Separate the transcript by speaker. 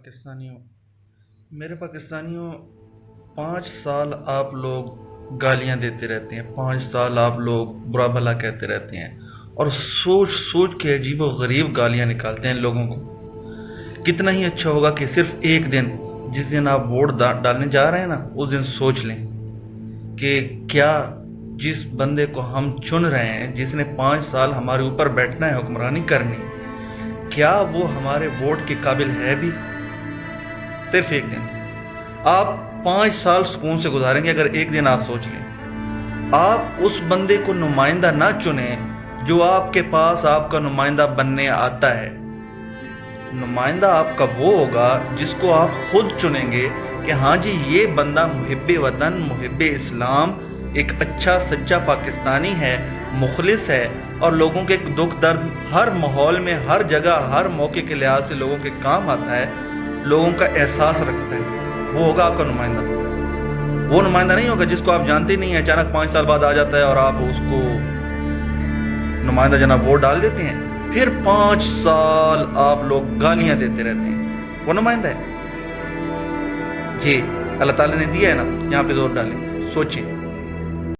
Speaker 1: पाकिस्तानियों मेरे पाकिस्तानियों 5 साल आप लोग गालियां देते रहते हैं, 5 साल आप लोग बुरा भला कहते रहते हैं और सोच सोच के अजीबो गरीब गालियां निकालते हैं लोगों को। कितना ही अच्छा होगा कि सिर्फ एक दिन, जिस दिन आप वोट डालने जा रहे हैं ना, उस दिन सोच लें कि क्या जिस बंदे को हम चुन रहे हैं, जिसने 5 साल हमारे ऊपर बैठना है, हुक्मरानी करनी, क्या वो हमारे वोट के काबिल है भी। सिर्फ एक दिन आप 5 साल सुकून से गुजारेंगे अगर एक दिन आप सोच लें। आप उस बंदे को नुमाइंदा ना चुने जो आपके पास आपका नुमाइंदा बनने आता है। नुमाइंदा आपका वो होगा जिसको आप खुद चुनेंगे कि हाँ जी, ये बंदा मुहिब्बे वतन, मुहिब्बे इस्लाम, एक अच्छा सच्चा पाकिस्तानी है, मुखलिस है और लोगों के दुख दर्द हर माहौल में, हर जगह, हर मौके के लिहाज से लोगों के काम आता है, लोगों का एहसास रखता है। वो होगा आपका नुमाइंदा। वो नुमाइंदा नहीं होगा जिसको आप जानते नहीं हैं, अचानक 5 साल बाद आ जाता है और आप उसको नुमाइंदा जनाब वोट डाल देते हैं, फिर 5 साल आप लोग गालियां देते रहते हैं। वो नुमाइंदा है जी। अल्लाह ताला ने दिया है ना, यहाँ पे जोर डालें, सोचिए।